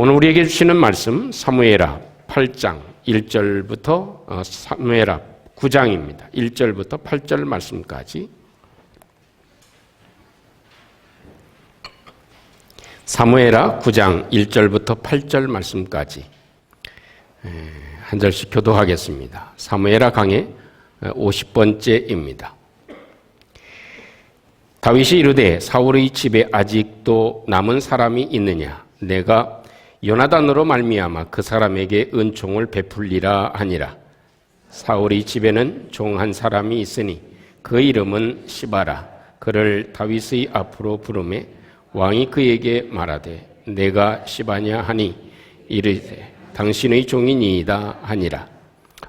오늘 우리에게 주시는 말씀 사무엘하 8장 1절부터 사무엘하 9장입니다. 1절부터 8절 말씀까지. 사무엘하 9장 1절부터 8절 말씀까지 한 절씩 교도하겠습니다. 사무엘하 강의 50번째입니다. 다윗이 이르되 사울의 집에 아직도 남은 사람이 있느냐? 내가 요나단으로 말미암아 그 사람에게 은총을 베풀리라 하니라. 사울의 집에는 종 한 사람이 있으니 그 이름은 시바라. 그를 다윗의 앞으로 부르매 왕이 그에게 말하되 내가 시바냐 하니 이르되 당신의 종이니이다 하니라.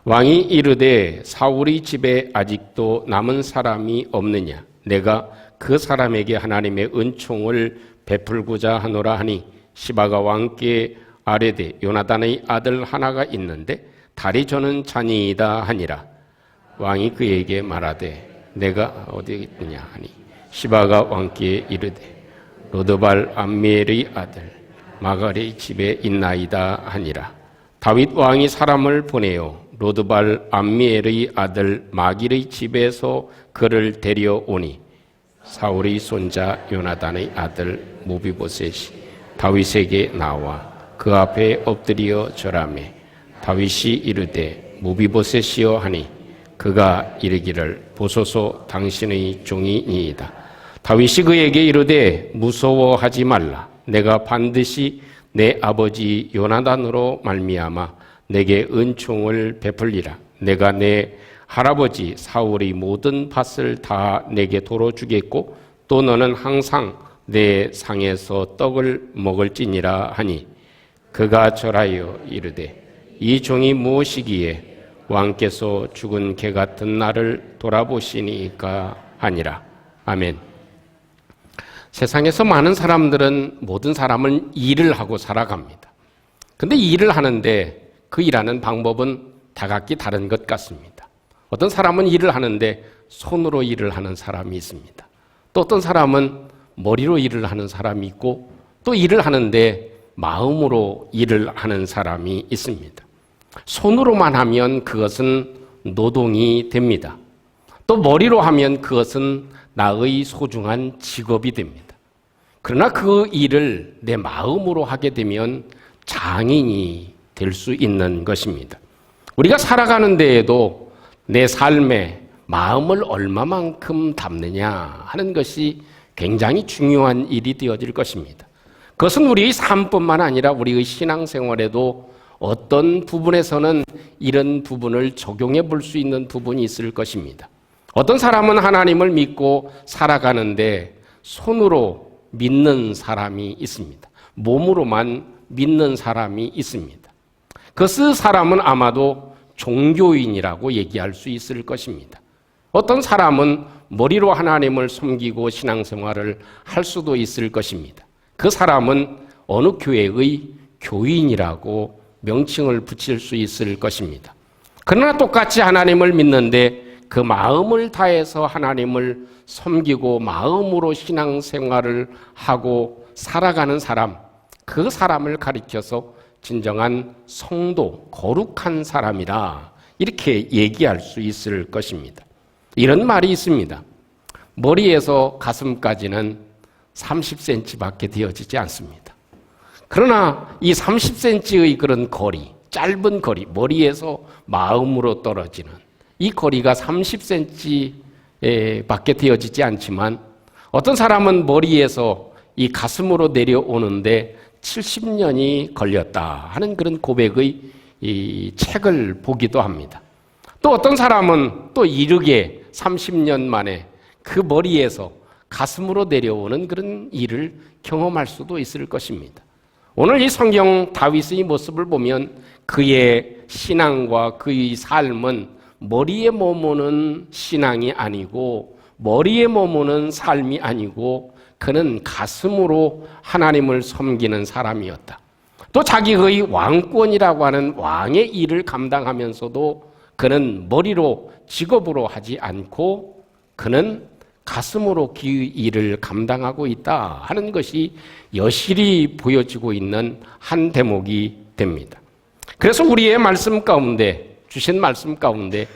왕이 이르되 사울의 집에 아직도 남은 사람이 없느냐? 내가 그 사람에게 하나님의 은총을 베풀고자 하노라 하니 시바가 왕께 아뢰되 요나단의 아들 하나가 있는데 다리 저는 자니이다 하니라. 왕이 그에게 말하되 내가 어디 있느냐 하니 시바가 왕께 이르되 로드발 암미엘의 아들 마갈의 집에 있나이다 하니라. 다윗 왕이 사람을 보내어 로드발 암미엘의 아들 마길의 집에서 그를 데려오니 사울의 손자 요나단의 아들 모비보셋이 다윗에게 나와 그 앞에 엎드려 절하매 다윗이 이르되 모비보셋이여 하니 그가 이르기를 보소서 당신의 종이니이다. 다윗이 그에게 이르되 무서워하지 말라. 내가 반드시 내 아버지 요나단으로 말미암아 내게 은총을 베풀리라. 내가 내 할아버지 사울의 모든 밭을 다 내게 도로 주겠고 또 너는 항상 내 상에서 떡을 먹을지니라 하니 그가 절하여 이르되 이 종이 무엇이기에 왕께서 죽은 개 같은 나를 돌아보시니까 하니라. 아멘. 세상에서 많은 사람들은 모든 사람은 일을 하고 살아갑니다. 근데 일을 하는데 그 일하는 방법은 다 각기 다른 것 같습니다. 어떤 사람은 일을 하는데 손으로 일을 하는 사람이 있습니다. 또 어떤 사람은 머리로 일을 하는 사람이 있고 또 일을 하는데 마음으로 일을 하는 사람이 있습니다. 손으로만 하면 그것은 노동이 됩니다. 또 머리로 하면 그것은 나의 소중한 직업이 됩니다. 그러나 그 일을 내 마음으로 하게 되면 장인이 될 수 있는 것입니다. 우리가 살아가는 데에도 내 삶에 마음을 얼마만큼 담느냐 하는 것이 굉장히 중요한 일이 되어질 것입니다. 그것은 우리의 삶뿐만 아니라 우리의 신앙생활에도 어떤 부분에서는 이런 부분을 적용해 볼 수 있는 부분이 있을 것입니다. 어떤 사람은 하나님을 믿고 살아가는데 손으로 믿는 사람이 있습니다. 몸으로만 믿는 사람이 있습니다. 그 사람은 아마도 종교인이라고 얘기할 수 있을 것입니다. 어떤 사람은 머리로 하나님을 섬기고 신앙생활을 할 수도 있을 것입니다. 그 사람은 어느 교회의 교인이라고 명칭을 붙일 수 있을 것입니다. 그러나 똑같이 하나님을 믿는데 그 마음을 다해서 하나님을 섬기고 마음으로 신앙생활을 하고 살아가는 사람, 그 사람을 가리켜서 진정한 성도, 거룩한 사람이라 이렇게 얘기할 수 있을 것입니다. 이런 말이 있습니다. 머리에서 가슴까지는 30cm밖에 되어지지 않습니다. 그러나 이 30cm의 그런 거리, 짧은 거리, 머리에서 마음으로 떨어지는 이 거리가 30cm밖에 되어지지 않지만 어떤 사람은 머리에서 이 가슴으로 내려오는데 70년이 걸렸다 하는 그런 고백의 이 책을 보기도 합니다. 또 어떤 사람은 또 이르게 30년 만에 그 머리에서 가슴으로 내려오는 그런 일을 경험할 수도 있을 것입니다. 오늘 이 성경 다윗의 모습을 보면 그의 신앙과 그의 삶은 머리에 머무는 신앙이 아니고 머리에 머무는 삶이 아니고 그는 가슴으로 하나님을 섬기는 사람이었다. 또 자기의 왕권이라고 하는 왕의 일을 감당하면서도 그는 머리로 직업으로 하지 않고 그는 가슴으로 그 일을 감당하고 있다 하는 것이 여실히 보여지고 있는 한 대목이 됩니다. 그래서 우리의 말씀 가운데, 주신 말씀 가운데,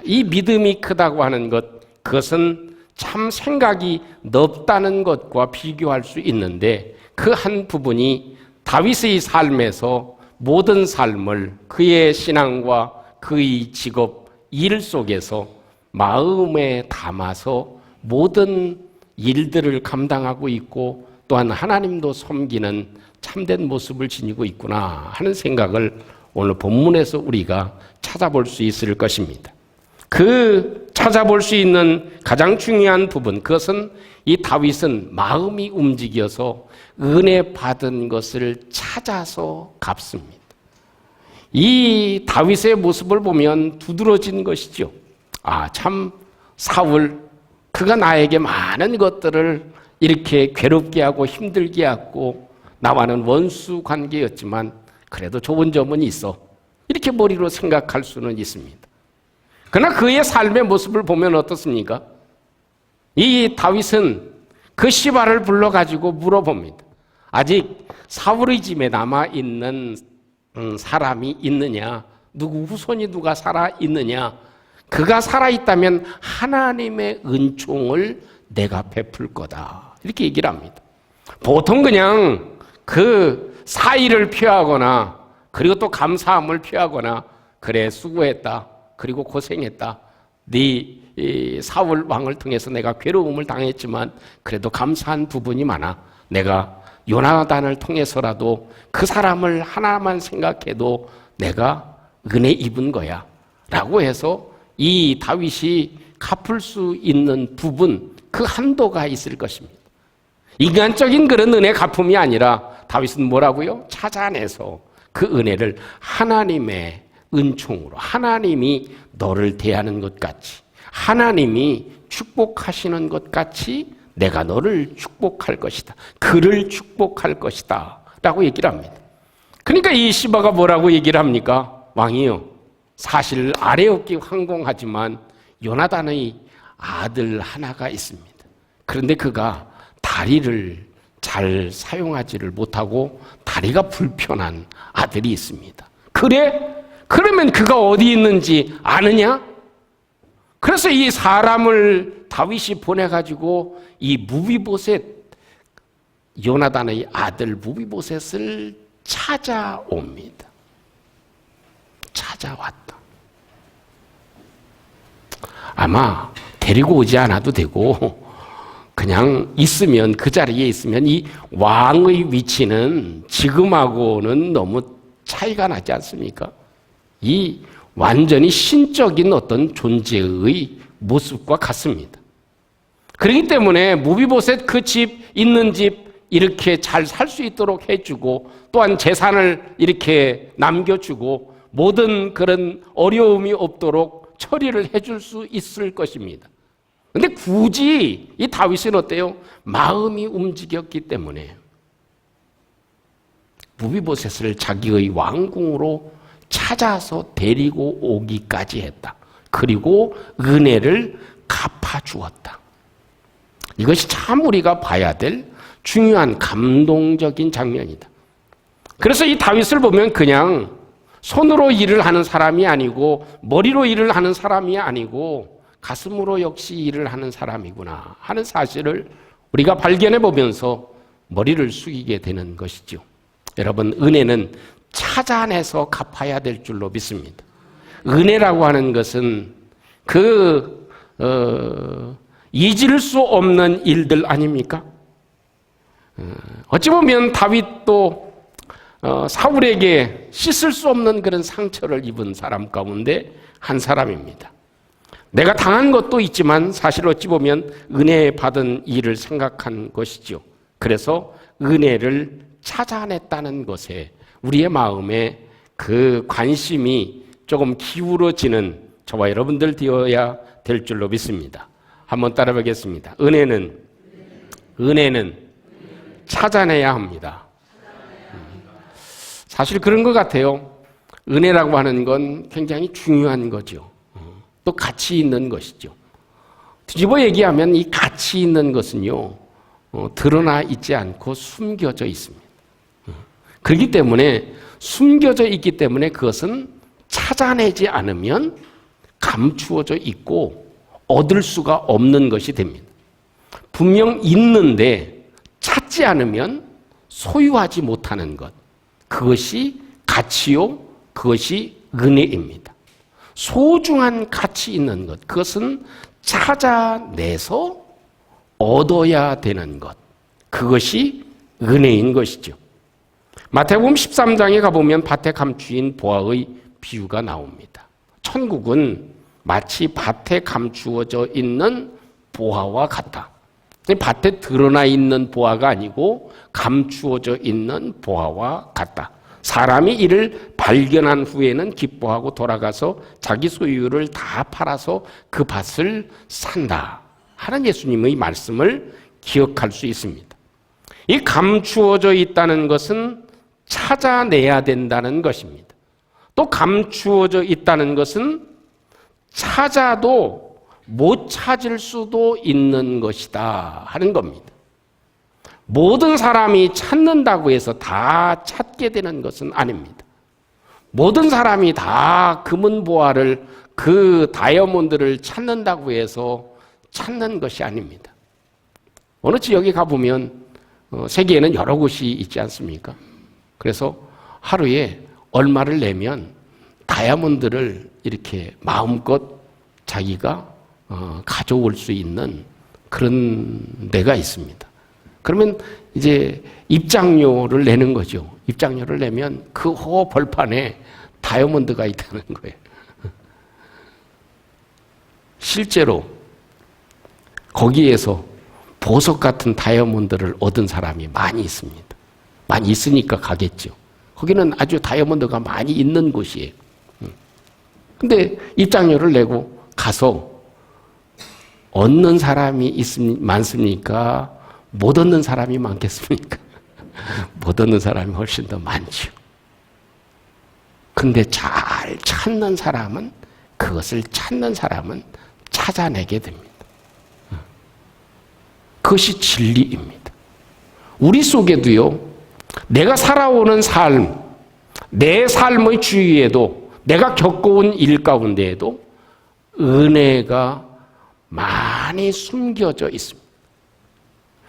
이 믿음이 크다고 하는 것, 그것은 참 생각이 넓다는 것과 비교할 수 있는데, 그 한 부분이 다윗의 삶에서 모든 삶을 그의 신앙과 그의 직업, 일 속에서 마음에 담아서 모든 일들을 감당하고 있고 또한 하나님도 섬기는 참된 모습을 지니고 있구나 하는 생각을 오늘 본문에서 우리가 찾아볼 수 있을 것입니다. 그 찾아볼 수 있는 가장 중요한 부분, 그것은 이 다윗은 마음이 움직여서 은혜 받은 것을 찾아서 갚습니다. 이 다윗의 모습을 보면 두드러진 것이죠. 참 사울, 그가 나에게 많은 것들을 이렇게 괴롭게 하고 힘들게 하고 나와는 원수 관계였지만 그래도 좋은 점은 있어. 이렇게 머리로 생각할 수는 있습니다. 그러나 그의 삶의 모습을 보면 어떻습니까? 이 다윗은 그 시바를 불러가지고 물어봅니다. 아직 사울의 집에 남아있는 사람이 있느냐? 누구 후손이 누가 살아있느냐? 그가 살아있다면 하나님의 은총을 내가 베풀 거다. 이렇게 얘기를 합니다. 보통 그냥 그 사의를 표하거나 그리고 또 감사함을 표하거나 그래 수고했다. 그리고 고생했다. 네 사울 왕을 통해서 내가 괴로움을 당했지만 그래도 감사한 부분이 많아. 내가 요나단을 통해서라도 그 사람을 하나만 생각해도 내가 은혜 입은 거야. 라고 해서 이 다윗이 갚을 수 있는 부분, 그 한도가 있을 것입니다. 인간적인 그런 은혜 갚음이 아니라 다윗은 뭐라고요? 찾아내서 그 은혜를 하나님의 은총으로, 하나님이 너를 대하는 것 같이, 하나님이 축복하시는 것 같이 내가 너를 축복할 것이다. 그를 축복할 것이다. 라고 얘기를 합니다. 그러니까 이 시바가 뭐라고 얘기를 합니까? 왕이요, 사실 아래없기 황공하지만 요나단의 아들 하나가 있습니다. 그런데 그가 다리를 잘 사용하지를 못하고 다리가 불편한 아들이 있습니다. 그래? 그러면 그가 어디 있는지 아느냐? 그래서 이 사람을 다윗이 보내가지고 이 무비보셋, 요나단의 아들 무비보셋을 찾아옵니다. 찾아왔다. 아마 데리고 오지 않아도 되고 그냥 있으면, 그 자리에 있으면 이 왕의 위치는 지금하고는 너무 차이가 나지 않습니까? 이 완전히 신적인 어떤 존재의 모습과 같습니다. 그렇기 때문에 무비보셋 그 집, 있는 집 이렇게 잘 살 수 있도록 해주고 또한 재산을 이렇게 남겨주고 모든 그런 어려움이 없도록 처리를 해줄 수 있을 것입니다. 그런데 굳이 이 다윗은 어때요? 마음이 움직였기 때문에 무비보셋을 자기의 왕궁으로 찾아서 데리고 오기까지 했다. 그리고 은혜를 갚아주었다. 이것이 참 우리가 봐야 될 중요한 감동적인 장면이다. 그래서 이 다윗을 보면 그냥 손으로 일을 하는 사람이 아니고 머리로 일을 하는 사람이 아니고 가슴으로 역시 일을 하는 사람이구나 하는 사실을 우리가 발견해 보면서 머리를 숙이게 되는 것이죠. 여러분, 은혜는 찾아내서 갚아야 될 줄로 믿습니다. 은혜라고 하는 것은 잊을 수 없는 일들 아닙니까? 어찌 보면 다윗도 사울에게 씻을 수 없는 그런 상처를 입은 사람 가운데 한 사람입니다. 내가 당한 것도 있지만 사실 어찌 보면 은혜 받은 일을 생각한 것이죠. 그래서 은혜를 찾아냈다는 것에 우리의 마음에 그 관심이 조금 기울어지는 저와 여러분들 되어야 될 줄로 믿습니다. 한번 따라 보겠습니다. 은혜는 찾아내야 합니다. 사실 그런 것 같아요. 은혜라고 하는 건 굉장히 중요한 거죠. 또 가치 있는 것이죠. 뒤집어 얘기하면 이 가치 있는 것은요, 드러나 있지 않고 숨겨져 있습니다. 그렇기 때문에 숨겨져 있기 때문에 그것은 찾아내지 않으면 감추어져 있고 얻을 수가 없는 것이 됩니다. 분명 있는데 찾지 않으면 소유하지 못하는 것, 그것이 가치요, 그것이 은혜입니다. 소중한 가치 있는 것, 그것은 찾아내서 얻어야 되는 것, 그것이 은혜인 것이죠. 마태복음 13장에 가보면 밭에 감추인 보화의 비유가 나옵니다. 천국은 마치 밭에 감추어져 있는 보화와 같다. 밭에 드러나 있는 보화가 아니고 감추어져 있는 보화와 같다. 사람이 이를 발견한 후에는 기뻐하고 돌아가서 자기 소유를 다 팔아서 그 밭을 산다 하는 예수님의 말씀을 기억할 수 있습니다. 이 감추어져 있다는 것은 찾아내야 된다는 것입니다. 또 감추어져 있다는 것은 찾아도 못 찾을 수도 있는 것이다 하는 겁니다. 모든 사람이 찾는다고 해서 다 찾게 되는 것은 아닙니다. 모든 사람이 다 금은보화를, 그 다이아몬드를 찾는다고 해서 찾는 것이 아닙니다. 어느 지역에 가보면 세계에는 여러 곳이 있지 않습니까? 그래서 하루에 얼마를 내면 다이아몬드를 이렇게 마음껏 자기가 가져올 수 있는 그런 데가 있습니다. 그러면 이제 입장료를 내는 거죠. 입장료를 내면 그 벌판에 다이아몬드가 있다는 거예요. 실제로 거기에서 보석 같은 다이아몬드를 얻은 사람이 많이 있습니다. 많이 있으니까 가겠죠. 거기는 아주 다이아몬드가 많이 있는 곳이에요. 근데 입장료를 내고 가서 얻는 사람이 많습니까? 못 얻는 사람이 많겠습니까? 못 얻는 사람이 훨씬 더 많죠. 근데 잘 찾는 사람은, 그것을 찾는 사람은 찾아내게 됩니다. 그것이 진리입니다. 우리 속에도요, 내가 살아오는 삶, 내 삶의 주위에도, 내가 겪어온 일 가운데에도 은혜가 많이 숨겨져 있습니다.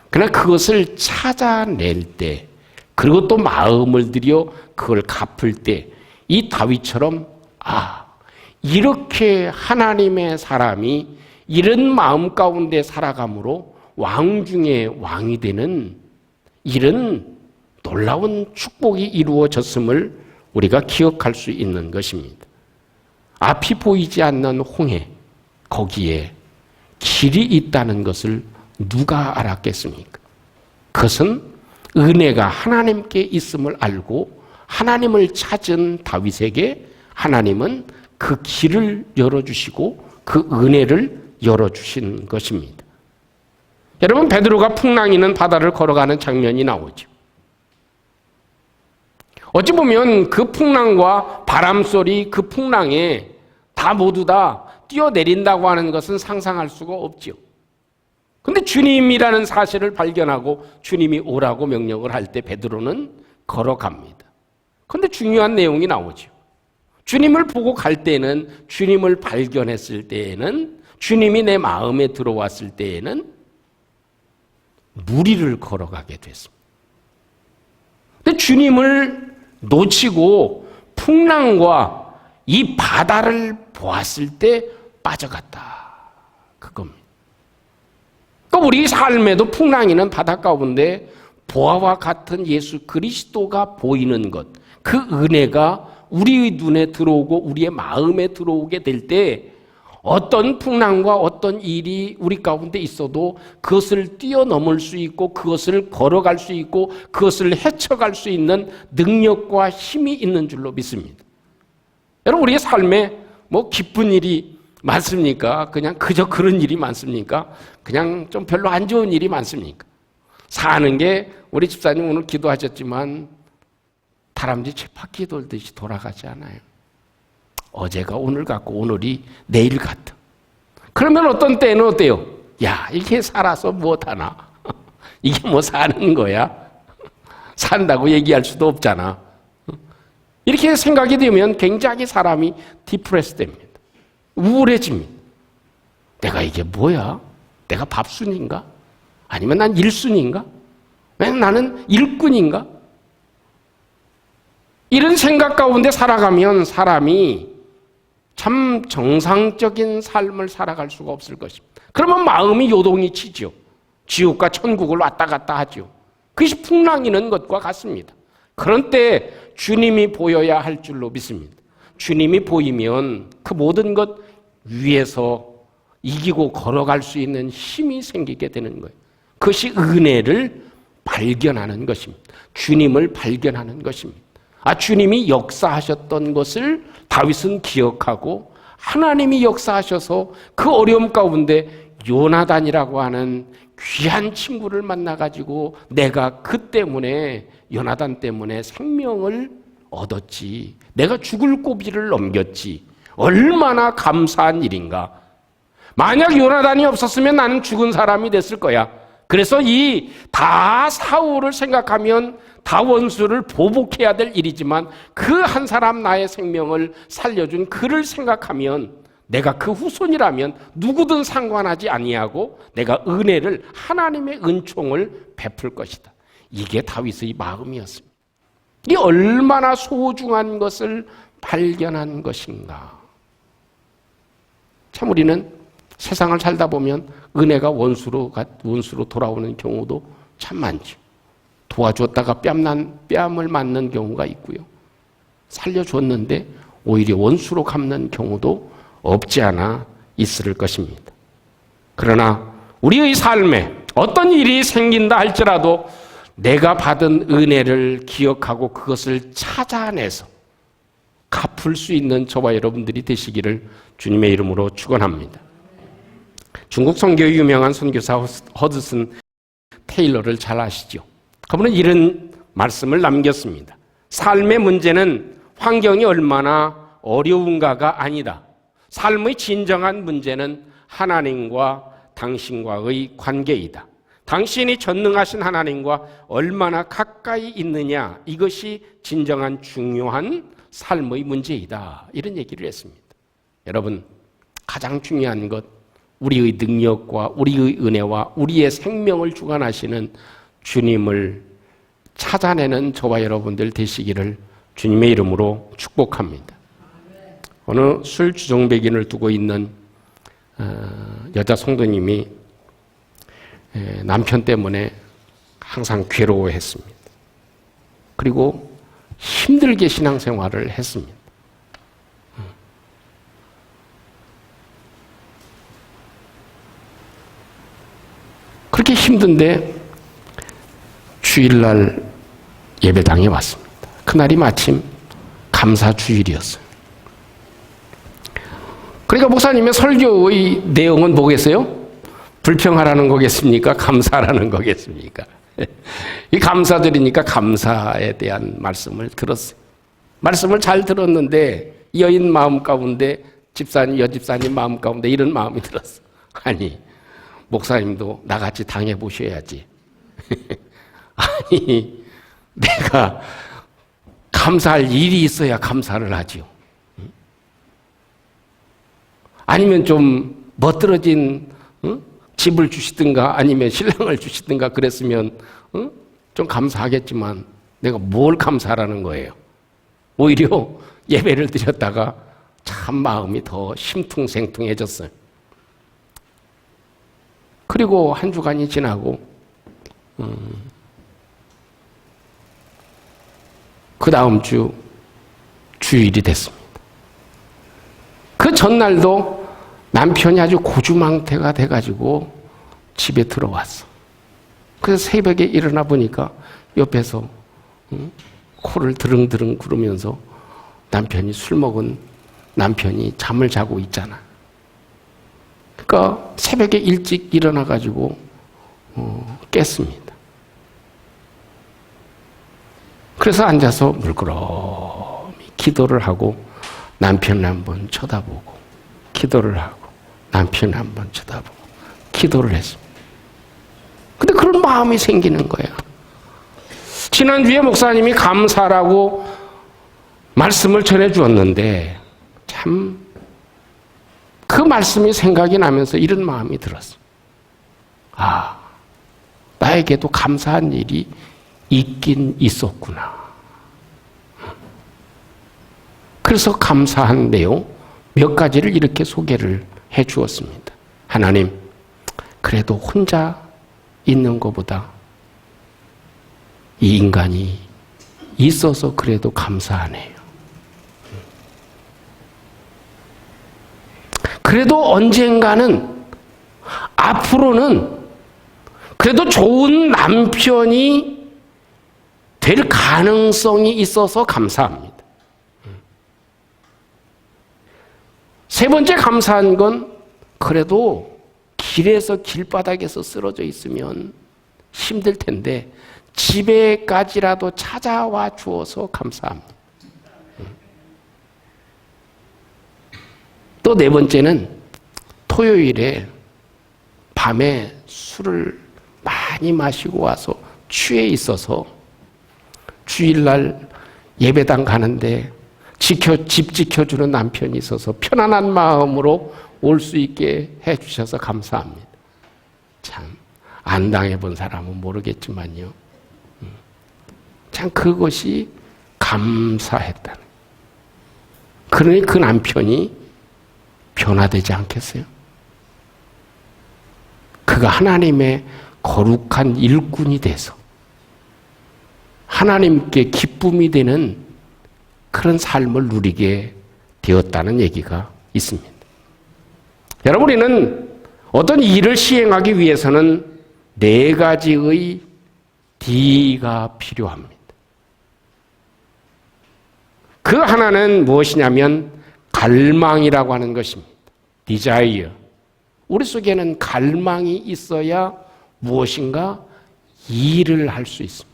그러나 그것을 찾아낼 때, 그리고 또 마음을 들여 그걸 갚을 때, 이 다윗처럼 이렇게 하나님의 사람이 이런 마음 가운데 살아감으로 왕 중에 왕이 되는 이런 놀라운 축복이 이루어졌음을 우리가 기억할 수 있는 것입니다. 앞이 보이지 않는 홍해, 거기에 길이 있다는 것을 누가 알았겠습니까? 그것은 은혜가 하나님께 있음을 알고 하나님을 찾은 다윗에게 하나님은 그 길을 열어주시고 그 은혜를 열어주신 것입니다. 여러분, 베드로가 풍랑이는 바다를 걸어가는 장면이 나오죠. 어찌 보면 그 풍랑과 바람소리, 그 풍랑에 모두 다 뛰어내린다고 하는 것은 상상할 수가 없죠. 근데 주님이라는 사실을 발견하고 주님이 오라고 명령을 할 때 베드로는 걸어갑니다. 그런데 중요한 내용이 나오죠. 주님을 보고 갈 때는, 주님을 발견했을 때에는, 주님이 내 마음에 들어왔을 때에는 무리를 걸어가게 됐습니다. 근데 주님을 놓치고 풍랑과 이 바다를 보았을 때 빠져갔다. 그겁니다. 그러니까 우리 삶에도 풍랑이는 바다 가운데 보화와 같은 예수 그리스도가 보이는 것, 그 은혜가 우리의 눈에 들어오고 우리의 마음에 들어오게 될 때 어떤 풍랑과 어떤 일이 우리 가운데 있어도 그것을 뛰어넘을 수 있고 그것을 걸어갈 수 있고 그것을 헤쳐갈 수 있는 능력과 힘이 있는 줄로 믿습니다. 여러분, 우리의 삶에 기쁜 일이 많습니까? 그냥 그저 그런 일이 많습니까? 그냥 좀 별로 안 좋은 일이 많습니까? 사는 게 우리 집사님 오늘 기도하셨지만 다람쥐 쳇바퀴 돌듯이 돌아가지 않아요. 어제가 오늘 같고 오늘이 내일 같아. 그러면 어떤 때는 어때요? 야, 이렇게 살아서 무엇하나? 이게 뭐 사는 거야? 산다고 얘기할 수도 없잖아. 이렇게 생각이 되면 굉장히 사람이 디프레스 됩니다. 우울해집니다. 내가 이게 뭐야? 내가 밥순인가? 아니면 난 일순인가? 왜 나는 일꾼인가? 이런 생각 가운데 살아가면 사람이 참 정상적인 삶을 살아갈 수가 없을 것입니다. 그러면 마음이 요동이 치죠. 지옥과 천국을 왔다 갔다 하죠. 그것이 풍랑이는 것과 같습니다. 그런 때 주님이 보여야 할 줄로 믿습니다. 주님이 보이면 그 모든 것 위에서 이기고 걸어갈 수 있는 힘이 생기게 되는 거예요. 그것이 은혜를 발견하는 것입니다. 주님을 발견하는 것입니다. 주님이 역사하셨던 것을 다윗은 기억하고 하나님이 역사하셔서 그 어려움 가운데 요나단이라고 하는 귀한 친구를 만나가지고 내가 그 때문에 요나단 때문에 생명을 얻었지. 내가 죽을 고비를 넘겼지. 얼마나 감사한 일인가. 만약 요나단이 없었으면 나는 죽은 사람이 됐을 거야. 그래서 이 다 사울을 생각하면 다 원수를 보복해야 될 일이지만 그 한 사람 나의 생명을 살려준 그를 생각하면 내가 그 후손이라면 누구든 상관하지 아니하고 내가 은혜를 하나님의 은총을 베풀 것이다. 이게 다윗의 마음이었습니다. 이게 얼마나 소중한 것을 발견한 것인가. 참 우리는 세상을 살다 보면 은혜가 원수로 돌아오는 경우도 참 많죠. 도와줬다가 뺨을 맞는 경우가 있고요. 살려줬는데 오히려 원수로 갚는 경우도 없지 않아 있을 것입니다. 그러나 우리의 삶에 어떤 일이 생긴다 할지라도 내가 받은 은혜를 기억하고 그것을 찾아내서 갚을 수 있는 저와 여러분들이 되시기를 주님의 이름으로 축원합니다. 중국 선교의 유명한 선교사 허드슨 테일러를 잘 아시죠? 그분은 이런 말씀을 남겼습니다. 삶의 문제는 환경이 얼마나 어려운가가 아니다. 삶의 진정한 문제는 하나님과 당신과의 관계이다. 당신이 전능하신 하나님과 얼마나 가까이 있느냐, 이것이 진정한 중요한 삶의 문제이다. 이런 얘기를 했습니다. 여러분, 가장 중요한 것, 우리의 능력과 우리의 은혜와 우리의 생명을 주관하시는 주님을 찾아내는 저와 여러분들 되시기를 주님의 이름으로 축복합니다. 어느 술 주정백인을 두고 있는 여자 성도님이 남편 때문에 항상 괴로워했습니다. 그리고 힘들게 신앙생활을 했습니다. 그렇게 힘든데 주일날 예배당에 왔습니다. 그날이 마침 감사주일이었어요. 그러니까 목사님의 설교의 내용은 뭐겠어요? 불평하라는 거겠습니까? 감사하라는 거겠습니까? 이 감사드리니까 감사에 대한 말씀을 들었어요. 말씀을 잘 들었는데 여인 마음 가운데 여집사님 마음 가운데 이런 마음이 들었어요. 아니, 목사님도 나같이 당해보셔야지. 아니, 내가 감사할 일이 있어야 감사를 하지요. 아니면 좀 멋들어진 집을 주시든가 아니면 신랑을 주시든가 그랬으면 좀 감사하겠지만 내가 뭘 감사하라는 거예요. 오히려 예배를 드렸다가 참 마음이 더 심퉁생퉁해졌어요. 그리고 한 주간이 지나고 그 다음 주 주일이 됐습니다. 그 전날도 남편이 아주 고주망태가 돼가지고 집에 들어왔어. 그래서 새벽에 일어나 보니까 옆에서 코를 드릉드릉 구르면서 술 먹은 남편이 잠을 자고 있잖아. 그러니까 새벽에 일찍 일어나가지고 깼습니다. 그래서 앉아서 물끄러미 기도를 하고 남편을 한번 쳐다보고 기도를 하고 남편을 한번 쳐다보고 기도를 했습니다. 근데 그런 마음이 생기는 거야. 지난주에 목사님이 감사라고 말씀을 전해주었는데 참 그 말씀이 생각이 나면서 이런 마음이 들었어요. 아, 나에게도 감사한 일이 있긴 있었구나. 그래서 감사한 내용 몇 가지를 이렇게 소개를 해 주었습니다. 하나님, 그래도 혼자 있는 것보다 이 인간이 있어서 그래도 감사하네요. 그래도 언젠가는, 앞으로는 그래도 좋은 남편이 될 가능성이 있어서 감사합니다. 세 번째 감사한 건 그래도 길에서 길바닥에서 쓰러져 있으면 힘들 텐데 집에까지라도 찾아와 주어서 감사합니다. 또 네 번째는 토요일에 밤에 술을 많이 마시고 와서 취해 있어서 주일날 예배당 가는데 집 지켜주는 남편이 있어서 편안한 마음으로 올 수 있게 해주셔서 감사합니다. 참, 안 당해본 사람은 모르겠지만요. 참 그것이 감사했다는. 그러니 그 남편이 변화되지 않겠어요? 그가 하나님의 거룩한 일꾼이 돼서 하나님께 기쁨이 되는 그런 삶을 누리게 되었다는 얘기가 있습니다. 여러분, 우리는 어떤 일을 시행하기 위해서는 네 가지의 D가 필요합니다. 그 하나는 무엇이냐면 갈망이라고 하는 것입니다. desire. 우리 속에는 갈망이 있어야 무엇인가 일을 할 수 있습니다.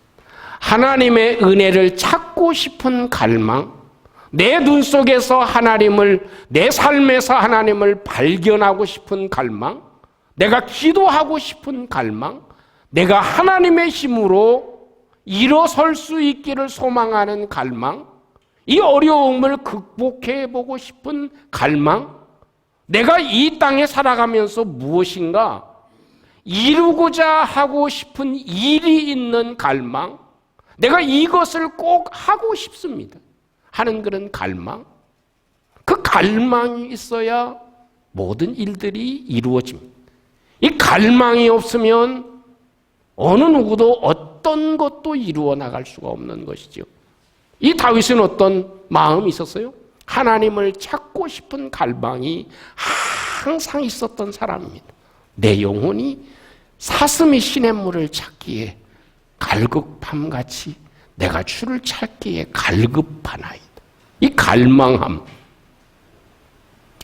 하나님의 은혜를 찾고 싶은 갈망, 내 눈 속에서 하나님을, 내 삶에서 하나님을 발견하고 싶은 갈망, 내가 기도하고 싶은 갈망, 내가 하나님의 힘으로 일어설 수 있기를 소망하는 갈망, 이 어려움을 극복해보고 싶은 갈망, 내가 이 땅에 살아가면서 무엇인가 이루고자 하고 싶은 일이 있는 갈망, 내가 이것을 꼭 하고 싶습니다 하는 그런 갈망, 그 갈망이 있어야 모든 일들이 이루어집니다. 이 갈망이 없으면 어느 누구도 어떤 것도 이루어 나갈 수가 없는 것이죠. 이 다윗은 어떤 마음이 있었어요? 하나님을 찾고 싶은 갈망이 항상 있었던 사람입니다. 내 영혼이 사슴이 시냇물을 찾기에 갈급함같이 내가 주를 찾기에 갈급하나이다. 이 갈망함,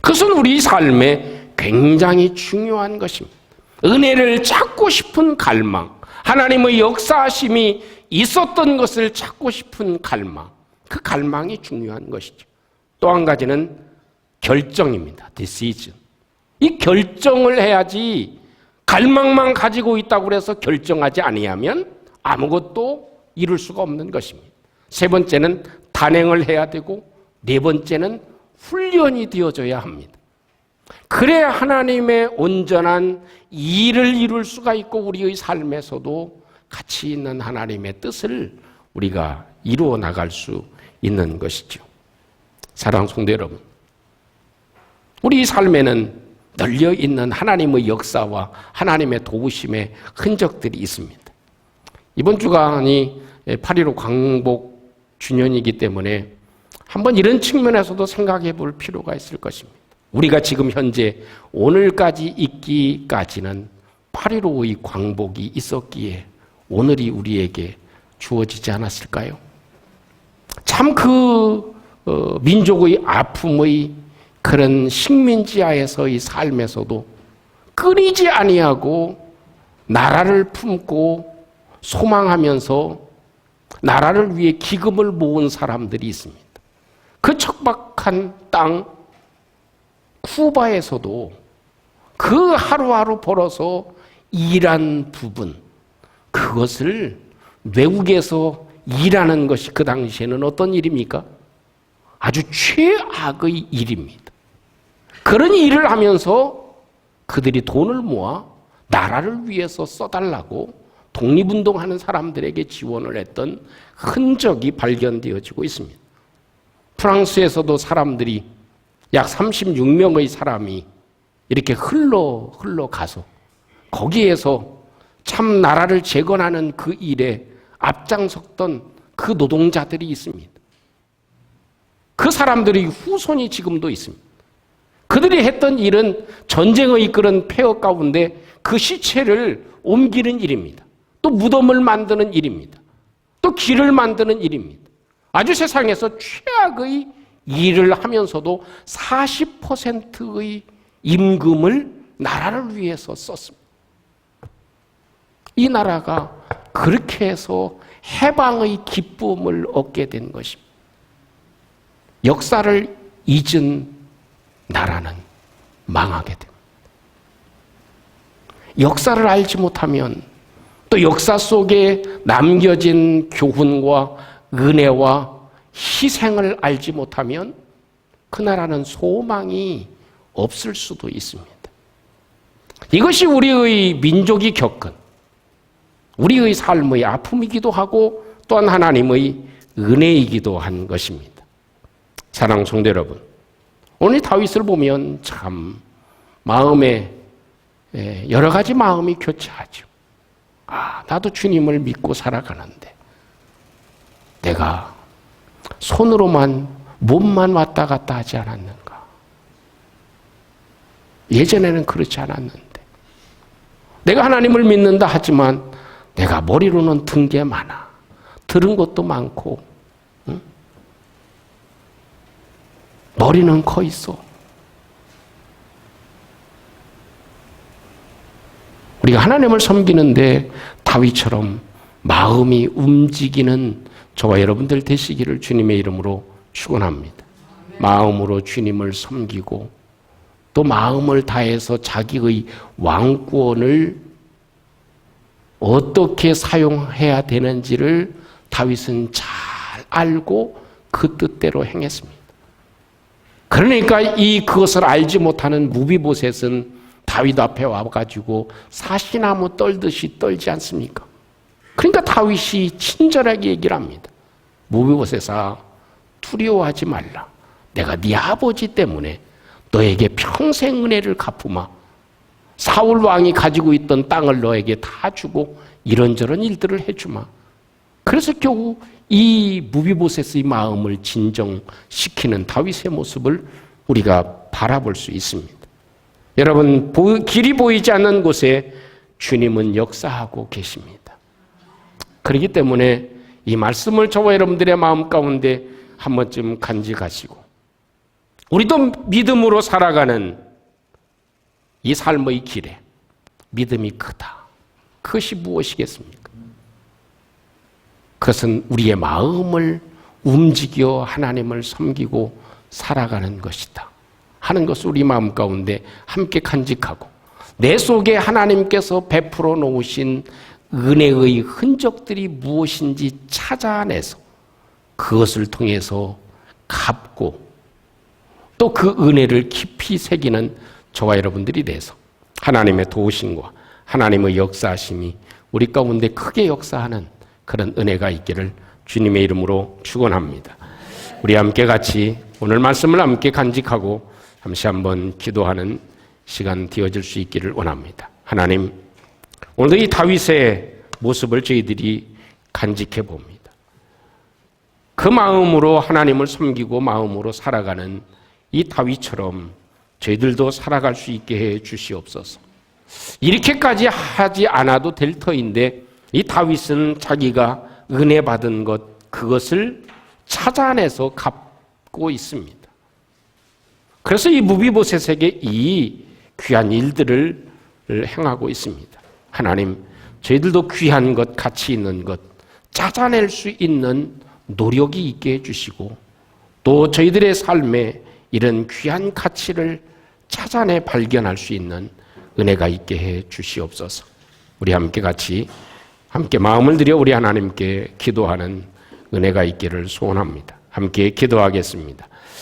그것은 우리 삶에 굉장히 중요한 것입니다. 은혜를 찾고 싶은 갈망, 하나님의 역사하심이 있었던 것을 찾고 싶은 갈망, 그 갈망이 중요한 것이죠. 또 한 가지는 결정입니다. decision. 이 결정을 해야지, 갈망만 가지고 있다고 해서 결정하지 아니하면 아무것도 이룰 수가 없는 것입니다. 세 번째는 단행을 해야 되고, 네 번째는 훈련이 되어져야 합니다. 그래야 하나님의 온전한 일을 이룰 수가 있고 우리의 삶에서도 가치 있는 하나님의 뜻을 우리가 이루어 나갈 수 있는 것이죠. 사랑하는 성도 여러분, 우리 삶에는 널려 있는 하나님의 역사와 하나님의 도우심의 흔적들이 있습니다. 이번 주간이 8.15 광복 주년이기 때문에 한번 이런 측면에서도 생각해 볼 필요가 있을 것입니다. 우리가 지금 현재 오늘까지 있기까지는 8.15의 광복이 있었기에 오늘이 우리에게 주어지지 않았을까요? 참 민족의 아픔의 그런 식민지하에서의 삶에서도 끊이지 아니하고 나라를 품고 소망하면서 나라를 위해 기금을 모은 사람들이 있습니다. 그 척박한 땅 쿠바에서도 그 하루하루 벌어서 일한 부분, 그것을 외국에서 일하는 것이 그 당시에는 어떤 일입니까? 아주 최악의 일입니다. 그런 일을 하면서 그들이 돈을 모아 나라를 위해서 써달라고 독립운동하는 사람들에게 지원을 했던 흔적이 발견되어지고 있습니다. 프랑스에서도 사람들이 약 36명의 사람이 이렇게 흘러가서 거기에서 참 나라를 재건하는 그 일에 앞장섰던 그 노동자들이 있습니다. 그 사람들의 후손이 지금도 있습니다. 그들이 했던 일은 전쟁의 그런 폐허 가운데 그 시체를 옮기는 일입니다. 또 무덤을 만드는 일입니다. 또 길을 만드는 일입니다. 아주 세상에서 최악의 일을 하면서도 40%의 임금을 나라를 위해서 썼습니다. 이 나라가 그렇게 해서 해방의 기쁨을 얻게 된 것입니다. 역사를 잊은 나라는 망하게 됩니다. 역사를 알지 못하면 또 역사 속에 남겨진 교훈과 은혜와 희생을 알지 못하면 그 나라는 소망이 없을 수도 있습니다. 이것이 우리의 민족이 겪은 우리의 삶의 아픔이기도 하고 또한 하나님의 은혜이기도 한 것입니다. 사랑하는 성도 여러분, 오늘 다윗을 보면 참 마음에 여러 가지 마음이 교차하죠. 나도 주님을 믿고 살아가는데 내가 손으로만 몸만 왔다 갔다 하지 않았는가? 예전에는 그렇지 않았는데 내가 하나님을 믿는다 하지만 내가 머리로는 든 게 많아. 들은 것도 많고 머리는 커 있어. 우리가 하나님을 섬기는데 다윗처럼 마음이 움직이는 저와 여러분들 되시기를 주님의 이름으로 축원합니다. 마음으로 주님을 섬기고 또 마음을 다해서 자기의 왕권을 어떻게 사용해야 되는지를 다윗은 잘 알고 그 뜻대로 행했습니다. 그러니까 그것을 알지 못하는 무비보셋은 다윗 앞에 와가지고 사시나무 떨듯이 떨지 않습니까? 그러니까 다윗이 친절하게 얘기를 합니다. 무비보셋아, 두려워하지 말라. 내가 네 아버지 때문에 너에게 평생 은혜를 갚으마. 사울 왕이 가지고 있던 땅을 너에게 다 주고 이런저런 일들을 해주마. 그래서 겨우 이 무비보셋의 마음을 진정시키는 다윗의 모습을 우리가 바라볼 수 있습니다. 여러분, 길이 보이지 않는 곳에 주님은 역사하고 계십니다. 그렇기 때문에 이 말씀을 저와 여러분들의 마음 가운데 한 번쯤 간직하시고 우리도 믿음으로 살아가는 이 삶의 길에 믿음이 크다. 그것이 무엇이겠습니까? 그것은 우리의 마음을 움직여 하나님을 섬기고 살아가는 것이다 하는 것을 우리 마음 가운데 함께 간직하고 내 속에 하나님께서 베풀어 놓으신 은혜의 흔적들이 무엇인지 찾아내서 그것을 통해서 갚고 또 그 은혜를 깊이 새기는 저와 여러분들이 돼서 하나님의 도우심과 하나님의 역사하심이 우리 가운데 크게 역사하는 그런 은혜가 있기를 주님의 이름으로 축원합니다. 우리 함께 같이 오늘 말씀을 함께 간직하고 잠시 한번 기도하는 시간 되어질 수 있기를 원합니다. 하나님, 오늘도 이 다윗의 모습을 저희들이 간직해 봅니다. 그 마음으로 하나님을 섬기고 마음으로 살아가는 이 다윗처럼 저희들도 살아갈 수 있게 해 주시옵소서. 이렇게까지 하지 않아도 될 터인데 이 다윗은 자기가 은혜 받은 것 그것을 찾아내서 갚고 있습니다. 그래서 이 무비보셋에게 이 귀한 일들을 행하고 있습니다. 하나님, 저희들도 귀한 것, 가치 있는 것 찾아낼 수 있는 노력이 있게 해주시고 또 저희들의 삶에 이런 귀한 가치를 찾아내 발견할 수 있는 은혜가 있게 해 주시옵소서. 우리 함께 같이 함께 마음을 들여 우리 하나님께 기도하는 은혜가 있기를 소원합니다. 함께 기도하겠습니다.